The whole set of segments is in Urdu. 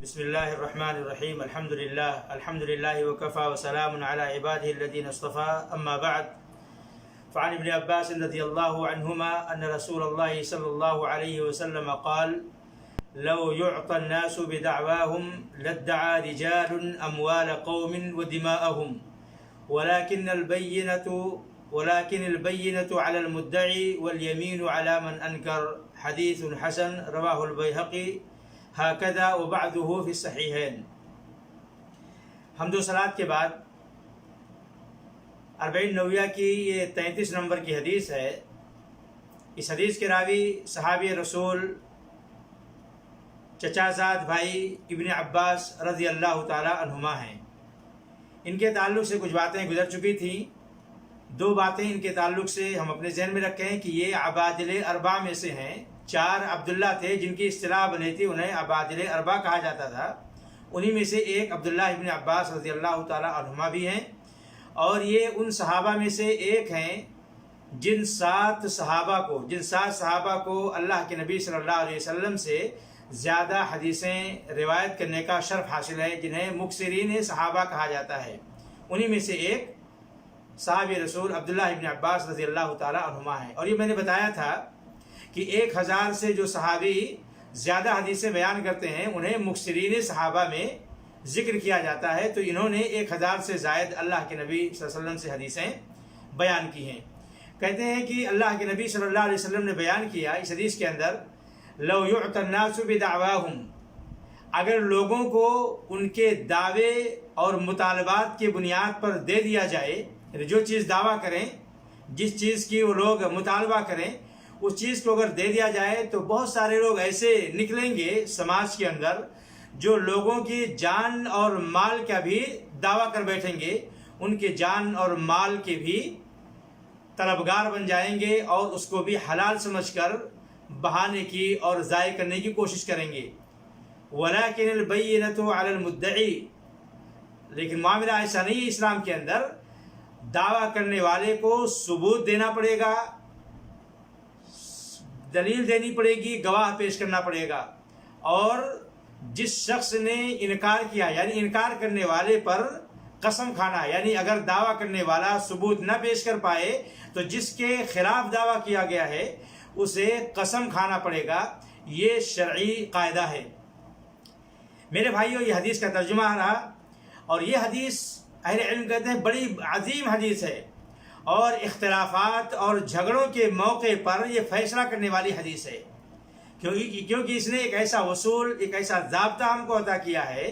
بسم الله الرحمن الرحيم الحمد لله وكفى وسلام على عباده الذين اصطفى أما بعد فعن ابن عباس رضي الله عنهما أن رسول الله صلى الله عليه وسلم قال لو يعطى الناس بدعواهم لادعى رجال أموال قوم ودماءهم ولكن البينة على المدعي واليمين على من أنكر حديث حسن رواه البيهقي هكذا وبعده في الصحيحين۔ حمد و صلات کے بعد اربعین نویہ کی یہ 33 نمبر کی حدیث ہے۔ اس حدیث کے راوی صحابی رسول چچا زاد بھائی ابن عباس رضی اللہ تعالی عنہما ہیں۔ ان کے تعلق سے کچھ باتیں گزر چکی تھیں۔ دو باتیں ان کے تعلق سے ہم اپنے ذہن میں رکھیں کہ یہ عبادل اربع میں سے ہیں۔ 4 عبداللہ تھے جن کی اصطلاح بنی تھی، انہیں عبادل اربع کہا جاتا تھا۔ انہی میں سے ایک عبداللہ ابن عباس رضی اللہ تعالی عنہما بھی ہیں، اور یہ ان صحابہ میں سے ایک ہیں جن 7 صحابہ کو اللہ کے نبی صلی اللہ علیہ وسلم سے زیادہ حدیثیں روایت کرنے کا شرف حاصل ہے، جنہیں مکثرین صحابہ کہا جاتا ہے۔ انہی میں سے ایک صحابی رسول عبداللہ ابن عباس رضی اللہ تعالی عنہما ہیں۔ اور یہ میں نے بتایا تھا کہ 1000 سے جو صحابی زیادہ حدیثیں بیان کرتے ہیں انہیں مکثرین صحابہ میں ذکر کیا جاتا ہے، تو انہوں نے 1000 سے زائد اللہ کے نبی صلی اللہ علیہ وسلم سے حدیثیں بیان کی ہیں۔ کہتے ہیں کہ اللہ کے نبی صلی اللہ علیہ وسلم نے بیان کیا اس حدیث کے اندر، لو یعطى الناس بدعواہم، اگر لوگوں کو ان کے دعوے اور مطالبات کی بنیاد پر دے دیا جائے، جو چیز دعویٰ کریں، جس چیز کی وہ لوگ مطالبہ کریں، اس چیز کو اگر دے دیا جائے تو بہت سارے لوگ ایسے نکلیں گے سماج کے اندر جو لوگوں کی جان اور مال کا بھی دعویٰ کر بیٹھیں گے، ان کے جان اور مال کے بھی طلبگار بن جائیں گے، اور اس کو بھی حلال سمجھ کر بہانے کی اور ضائع کرنے کی کوشش کریں گے۔ وَلَكِنِ الْبَيِّنَةُ عَلَى الْمُدَّعِي، لیکن معاملہ ایسا نہیں ہے۔ اسلام کے اندر دعویٰ کرنے والے کو ثبوت دینا پڑے گا، دلیل دینی پڑے گی، گواہ پیش کرنا پڑے گا، اور جس شخص نے انکار کیا یعنی انکار کرنے والے پر قسم کھانا، یعنی اگر دعویٰ کرنے والا ثبوت نہ پیش کر پائے تو جس کے خلاف دعویٰ کیا گیا ہے اسے قسم کھانا پڑے گا۔ یہ شرعی قاعدہ ہے۔ میرے بھائیو، یہ حدیث کا ترجمہ رہا، اور یہ حدیث اہل علم کہتے ہیں بڑی عظیم حدیث ہے، اور اختلافات اور جھگڑوں کے موقع پر یہ فیصلہ کرنے والی حدیث ہے، کیونکہ اس نے ایک ایسا اصول، ایک ایسا ضابطہ ہم کو عطا کیا ہے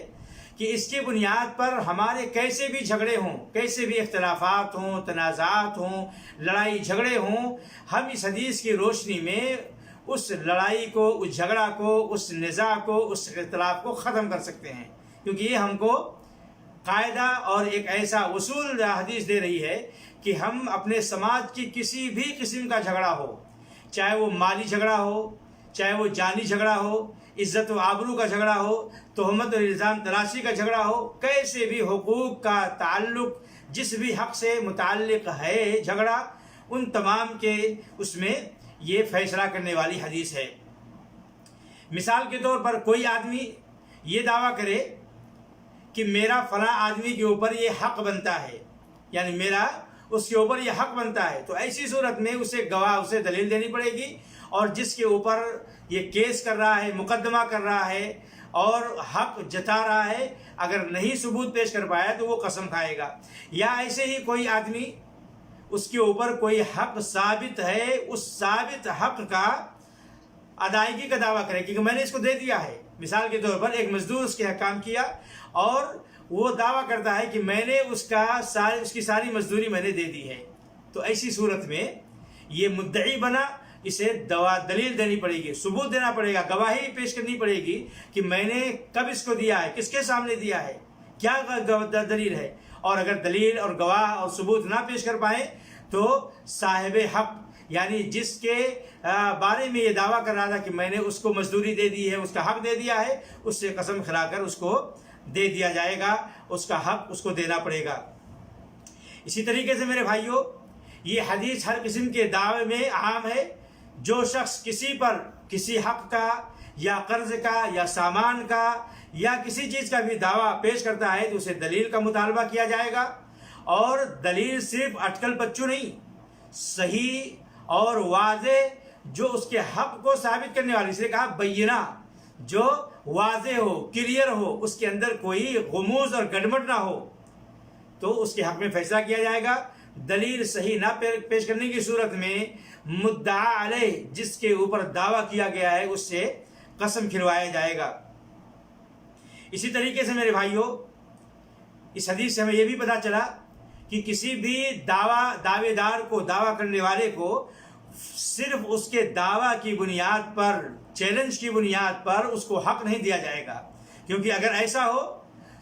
کہ اس کی بنیاد پر ہمارے کیسے بھی جھگڑے ہوں، کیسے بھی اختلافات ہوں، تنازعات ہوں، لڑائی جھگڑے ہوں، ہم اس حدیث کی روشنی میں اس لڑائی کو، اس جھگڑا کو، اس نزاع کو، اس اختلاف کو ختم کر سکتے ہیں، کیونکہ یہ ہم کو قاعدہ اور ایک ایسا اصول حدیث دے رہی ہے کہ ہم اپنے سماج کی کسی بھی قسم کا جھگڑا ہو، چاہے وہ مالی جھگڑا ہو، چاہے وہ جانی جھگڑا ہو، عزت و آبرو کا جھگڑا ہو، تہمت اور الزام تلاشی کا جھگڑا ہو، کیسے بھی حقوق کا تعلق، جس بھی حق سے متعلق ہے جھگڑا، ان تمام کے اس میں یہ فیصلہ کرنے والی حدیث ہے۔ مثال کے طور پر کوئی آدمی یہ دعویٰ کرے کہ میرا فلاں آدمی کے اوپر یہ حق بنتا ہے، یعنی میرا اس کے اوپر یہ حق بنتا ہے، تو ایسی صورت میں اسے گواہ، اسے دلیل دینی پڑے گی، اور جس کے اوپر یہ کیس کر رہا ہے، مقدمہ کر رہا ہے اور حق جتا رہا ہے، اگر نہیں ثبوت پیش کر پایا تو وہ قسم کھائے گا۔ یا ایسے ہی کوئی آدمی اس کے اوپر کوئی حق ثابت ہے، اس ثابت حق کا ادائیگی کا دعویٰ کرے کہ میں نے اس کو دے دیا ہے۔ مثال کے طور پر ایک مزدور اس کے حق کام کیا، اور وہ دعویٰ کرتا ہے کہ میں نے اس کی ساری مزدوری میں نے دے دی ہے، تو ایسی صورت میں یہ مدعی بنا، اسے دلیل دینی پڑے گی، ثبوت دینا پڑے گا، گواہی پیش کرنی پڑے گی کہ میں نے کب اس کو دیا ہے، کس کے سامنے دیا ہے، کیا دلیل ہے، اور اگر دلیل اور گواہ اور ثبوت نہ پیش کر پائے تو صاحب حق، یعنی جس کے بارے میں یہ دعویٰ کر رہا تھا کہ میں نے اس کو مزدوری دے دی ہے، اس کا حق دے دیا ہے، اس سے قسم کھلا کر اس کو دے دیا جائے گا، اس کا حق اس کو دینا پڑے گا۔ اسی طریقے سے میرے بھائیوں، یہ حدیث ہر قسم کے دعوے میں عام ہے، جو شخص کسی پر کسی حق کا یا قرض کا یا سامان کا یا کسی چیز کا بھی دعویٰ پیش کرتا ہے تو اسے دلیل کا مطالبہ کیا جائے گا، اور دلیل صرف اٹکل پچو نہیں، صحیح اور واضح جو اس کے حق کو ثابت کرنے والی، اس نے کہا بینہ، جو واضح ہو، کلیئر ہو، اس کے اندر کوئی غموض اور گڑبڑ نہ ہو، تو اس کے حق میں فیصلہ کیا جائے گا۔ دلیل صحیح نہ پیش کرنے کی صورت میں مدعا علیہ، جس کے اوپر دعویٰ کیا گیا ہے، اس سے قسم کھلوایا جائے گا۔ اسی طریقے سے میرے بھائیوں، اس حدیث سے ہمیں یہ بھی پتہ چلا کہ کسی بھی دعوے دار کو، دعویٰ کرنے والے کو صرف اس کے دعویٰ کی بنیاد پر، چیلنج کی بنیاد پر اس کو حق نہیں دیا جائے گا، کیونکہ اگر ایسا ہو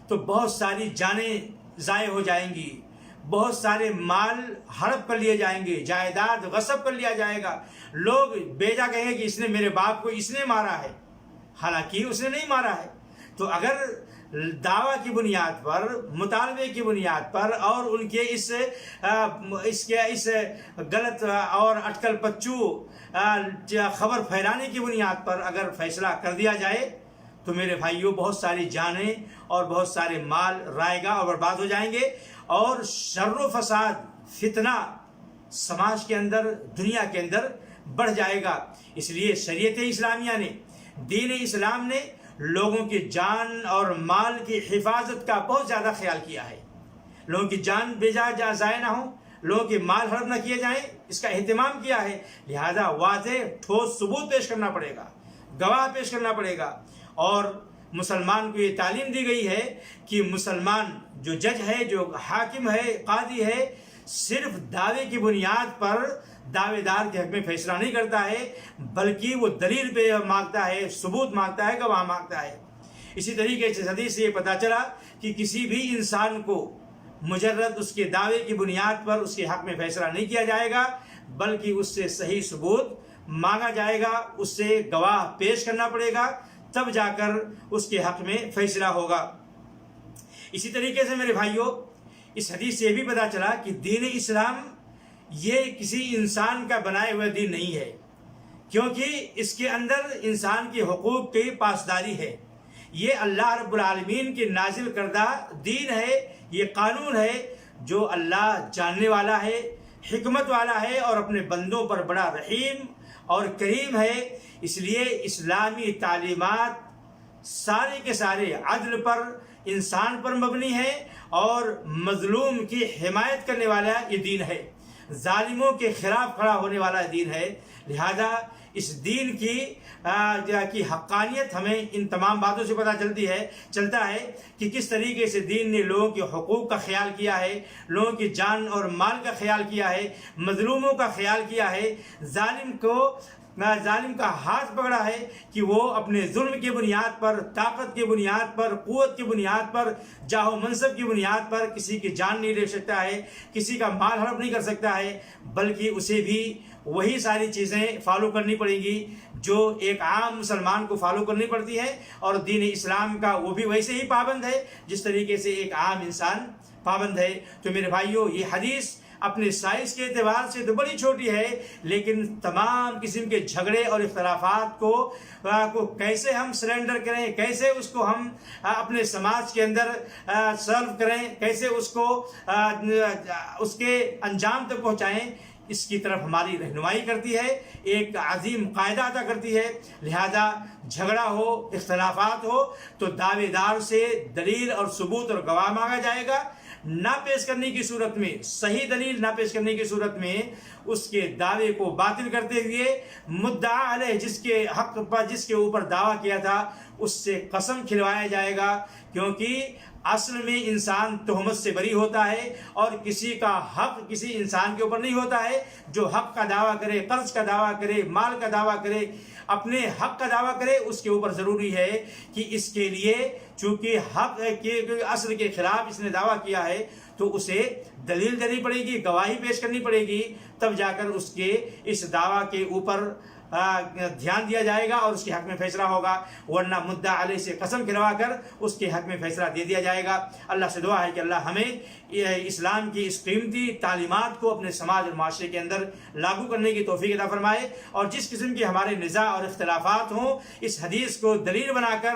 تو بہت ساری جانیں ضائع ہو جائیں گی، بہت سارے مال ہڑپ کر لیے جائیں گے، جائیداد غصب کر لیا جائے گا، لوگ بیجا کہیں گے کہ اس نے میرے باپ کو اس نے مارا ہے، حالانکہ اس نے نہیں مارا ہے۔ تو اگر دعویٰ کی بنیاد پر، مطالبے کی بنیاد پر اور ان کے اس غلط اور اٹکل پچو خبر پھیلانے کی بنیاد پر اگر فیصلہ کر دیا جائے تو میرے بھائیوں بہت ساری جانیں اور بہت سارے مال رائے گا اور برباد ہو جائیں گے، اور شر و فساد، فتنہ سماج کے اندر، دنیا کے اندر بڑھ جائے گا۔ اس لیے شریعت اسلامیہ نے، دین اسلام نے لوگوں کی جان اور مال کی حفاظت کا بہت زیادہ خیال کیا ہے، لوگوں کی جان بے جا ضائع نہ ہو، لوگوں کے مال ہڑپ نہ کیے جائیں، اس کا اہتمام کیا ہے۔ لہذا واضح ٹھوس ثبوت پیش کرنا پڑے گا، گواہ پیش کرنا پڑے گا، اور مسلمان کو یہ تعلیم دی گئی ہے کہ مسلمان جو جج ہے، جو حاکم ہے، قاضی ہے، صرف دعوے کی بنیاد پر دعوے دار کے حق میں فیصلہ نہیں کرتا ہے، بلکہ وہ دلیل پہ مانگتا ہے، ثبوت مانگتا ہے، گواہ مانگتا ہے۔ اسی طریقے سے حدیث سے یہ پتہ چلا کہ کسی بھی انسان کو مجرد اس کے دعوے کی بنیاد پر اس کے حق میں فیصلہ نہیں کیا جائے گا، بلکہ اس سے صحیح ثبوت مانگا جائے گا، اس سے گواہ پیش کرنا پڑے گا، تب جا کر اس کے حق میں فیصلہ ہوگا۔ اسی طریقے سے میرے بھائیوں، اس حدیث سے یہ بھی پتہ چلا کہ دین اسلام یہ کسی انسان کا بنائے ہوئے دین نہیں ہے، کیونکہ اس کے اندر انسان کے حقوق کی پاسداری ہے۔ یہ اللہ رب العالمین کے نازل کردہ دین ہے، یہ قانون ہے جو اللہ جاننے والا ہے، حکمت والا ہے، اور اپنے بندوں پر بڑا رحیم اور کریم ہے۔ اس لیے اسلامی تعلیمات سارے کے سارے عدل پر، انسان پر مبنی ہے، اور مظلوم کی حمایت کرنے والا یہ دین ہے، ظالموں کے خلاف کھڑا ہونے والا دین ہے۔ لہذا اس دین کی حقانیت ہمیں ان تمام باتوں سے پتہ چلتا ہے کہ کس طریقے سے دین نے لوگوں کے حقوق کا خیال کیا ہے، لوگوں کی جان اور مال کا خیال کیا ہے، مظلوموں کا خیال کیا ہے، ظالم کا ہاتھ پکڑا ہے کہ وہ اپنے ظلم کی بنیاد پر، طاقت کی بنیاد پر، قوت کی بنیاد پر، جاہ و منصب کی بنیاد پر کسی کی جان نہیں لے سکتا ہے، کسی کا مال ہڑپ نہیں کر سکتا ہے، بلکہ اسے بھی وہی ساری چیزیں فالو کرنی پڑیں گی جو ایک عام مسلمان کو فالو کرنی پڑتی ہے، اور دین اسلام کا وہ بھی ویسے ہی پابند ہے جس طریقے سے ایک عام انسان پابند ہے۔ تو میرے بھائیوں، یہ حدیث اپنے سائز کے اعتبار سے تو بڑی چھوٹی ہے، لیکن تمام قسم کے جھگڑے اور اختلافات کو کیسے ہم سرنڈر کریں، کیسے اس کو ہم اپنے سماج کے اندر سولو کریں، کیسے اس کو اس کے انجام تک پہنچائیں، اس کی طرف ہماری رہنمائی کرتی ہے، ایک عظیم قاعدہ عطا کرتی ہے۔ لہذا جھگڑا ہو، اختلافات ہو تو دعوے دار سے دلیل اور ثبوت اور گواہ مانگا جائے گا۔ نہ پیش کرنے کی صورت میں، صحیح دلیل نہ پیش کرنے کی صورت میں اس کے دعوے کو باطل کرتے ہوئے مدعا علیہ، جس کے حق پر، جس کے اوپر دعویٰ کیا تھا، اس سے قسم کھلوایا جائے گا، کیونکہ اصل میں انسان تہمت سے بری ہوتا ہے، اور کسی کا حق کسی انسان کے اوپر نہیں ہوتا ہے۔ جو حق کا دعویٰ کرے، قرض کا دعویٰ کرے، مال کا دعویٰ کرے، اپنے حق کا دعویٰ کرے، اس کے اوپر ضروری ہے کہ اس کے لیے چونکہ حق کے اصل کے خلاف اس نے دعویٰ کیا ہے تو اسے دلیل دینی پڑے گی، گواہی پیش کرنی پڑے گی، تب جا کر اس کے اس دعویٰ کے اوپر دھیان دیا جائے گا اور اس کے حق میں فیصلہ ہوگا، ورنہ مدعا علیہ سے قسم کھلوا کر اس کے حق میں فیصلہ دے دیا جائے گا۔ اللہ سے دعا ہے کہ اللہ ہمیں اسلام کی اس قیمتی تعلیمات کو اپنے سماج اور معاشرے کے اندر لاگو کرنے کی توفیق عطا فرمائے، اور جس قسم کے ہمارے نزاع اور اختلافات ہوں اس حدیث کو دلیل بنا کر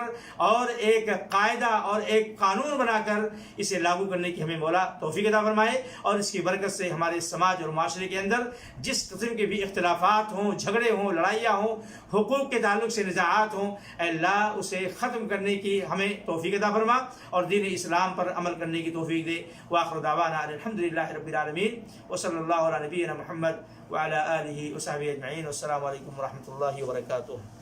اور ایک قاعدہ اور ایک قانون بنا کر اسے لاگو کرنے کی ہمیں مولا توفیق عطا فرمائے، اور اس کی برکت سے ہمارے سماج اور معاشرے کے اندر جس قسم کے بھی اختلافات ہوں، جھگڑے ہوں، لڑائیاں ہوں، حقوق کے تعلق سے نزاعات ہوں، اے اللہ اسے ختم کرنے کی ہمیں توفیق عطا فرما اور دین اسلام پر عمل کرنے کی توفیق دے۔ وآخر دعوانا الحمدللہ رب العالمین وصلی اللہ علی نبینا محمد وعلی آلہ وصحبہ اجمعین، والسلام علیکم ورحمۃ اللہ وبرکاتہ۔